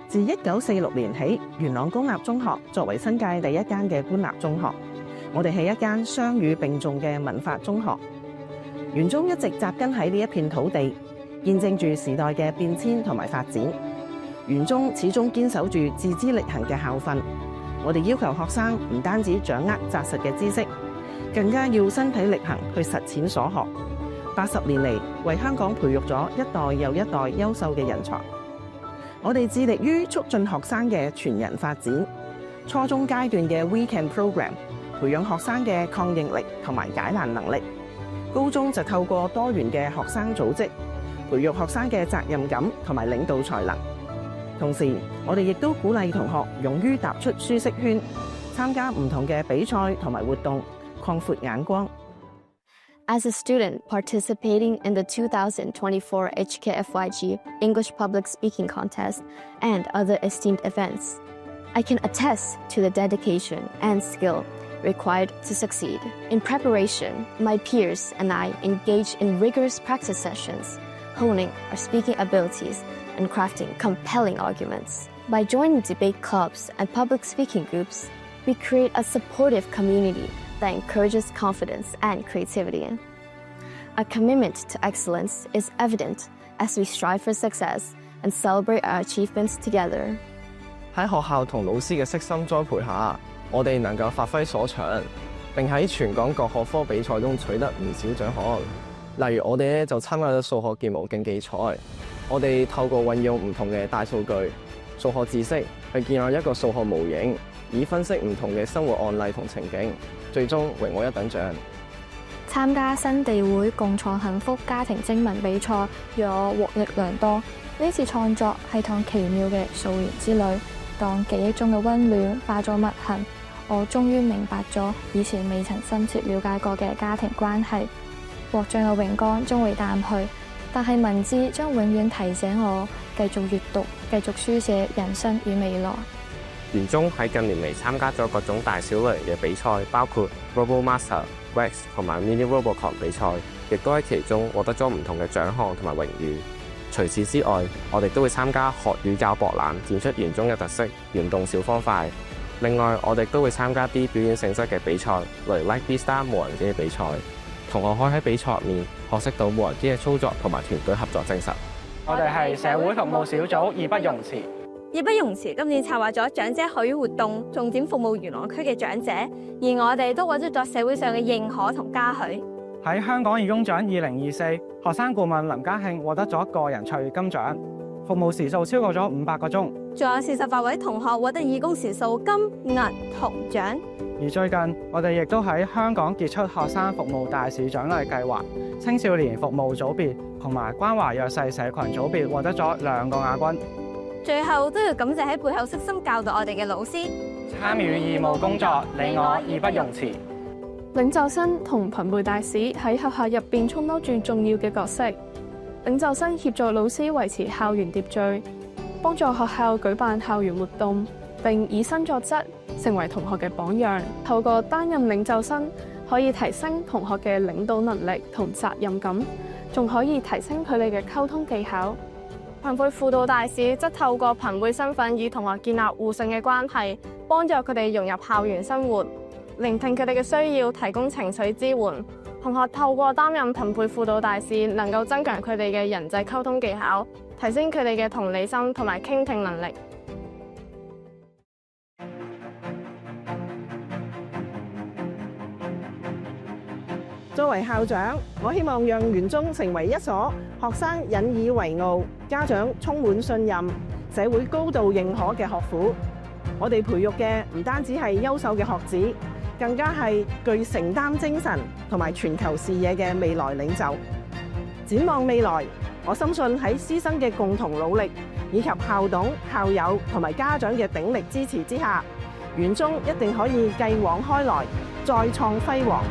自1946年起，元朗公立中學作為新界第一間嘅官立中學，我哋係一間雙語並重嘅文法中學。元中一直扎根喺呢一片土地，見證住時代嘅變遷同埋發展。元中始終堅守住自知力行嘅校訓，我哋要求學生唔單止掌握紮實嘅知識，更加要身體力行去實踐所學。80年嚟，為香港培育咗一代又一代優秀嘅人才。我哋致力於促進學生嘅全人發展。初中階段嘅 Weekend Program 培養學生嘅抗應力同埋解難能力。高中就透過多元嘅學生組織，培育學生嘅責任感同埋領導才能。同時，我哋亦都鼓勵同學勇於踏出舒適圈，參加唔同嘅比賽同埋活動，擴闊眼光。As a student participating in the 2024 HKFYG English Public Speaking Contest and other esteemed events, I can attest to the dedication and skill required to succeed. In preparation, my peers and I engage in rigorous practice sessions, honing our speaking abilities and crafting compelling arguments. By joining debate clubs and public speaking groups, we create a supportive community that encourages confidence and creativity. Our commitment to excellence is evident as we strive for success and celebrate our achievements together. 喺學校同老師嘅悉心栽培下，我哋能夠發揮所長，並喺全港各學科比賽中取得唔少獎項。例如我哋咧就參加咗數學健模競技賽，我哋透過運用唔同嘅大數據、數學知識去建立一個數學模型，以分析唔同嘅生活案例同情景，最終榮獲一等獎。參加新地會共創幸福家庭徵文比賽，讓我獲益良多。呢次創作係趟奇妙嘅溯源之旅，當記憶中嘅溫暖化咗墨痕，我終於明白咗以前未曾深切了解過嘅家庭關係。獲獎嘅榮光終會淡去，但係文字將永遠提醒我繼續閱讀，繼續書寫人生與未來。元中喺近年嚟參加咗各種大小類型嘅比賽，包括 RoboMaster、Wax 同埋 Mini Robocon 比賽，亦都喺其中獲得咗唔同嘅獎項同埋榮譽。除此之外，我哋都會參加學語教博覽，展出元中嘅特色，圓動小方塊。另外，我哋都會參加啲表演性質嘅比賽，例如 Like Beastar 無人機比賽。同學可以喺比賽入面學識到無人機嘅操作同埋團隊合作精神。我哋係社會服務小組義不容辭。義不容辭今年策劃咗長者學語活動，重點服務元朗區嘅長者，而我哋都獲得咗社會上嘅認可同嘉許。喺香港義工獎2024，學生顧問林家慶獲得咗個人卓越金獎，服務時數超過咗500個鐘。仲有48位同學獲得義工時數金、銀、銅獎。而最近，我哋亦都喺香港傑出學生服務大使獎勵計劃、青少年服務組別同埋關懷弱勢社群組別獲得咗2個亞軍。最後都要感謝喺背後悉心教導我哋嘅老師。參與義務工作，你我義不容辭。領袖生同朋輩大使喺學校入邊充當住重要嘅角色。領袖生協助老師維持校園秩序，幫助學校舉辦校園活動，並以身作則，成為同學嘅榜樣。透過擔任領袖生，可以提升同學嘅領導能力同責任感，仲可以提升佢哋嘅溝通技巧。朋輩輔導大使則透過朋輩身份與同學建立互信嘅關係，幫助佢哋融入校園生活，聆聽佢哋嘅需要，提供情緒支援。同學透過擔任朋輩輔導大使，能夠增強佢哋嘅人際溝通技巧，提升佢哋嘅同理心同埋傾聽能力。作為校長，我希望讓元中成為一所學生引以為傲、家長充滿信任、社會高度認可嘅學府。我哋培育嘅唔單止係優秀嘅學子，更加係具承擔精神同埋全球視野嘅未來領袖。展望未來，我深信喺師生嘅共同努力，以及校董、校友同埋家長嘅鼎力支持之下，元中一定可以繼往開來，再創輝煌。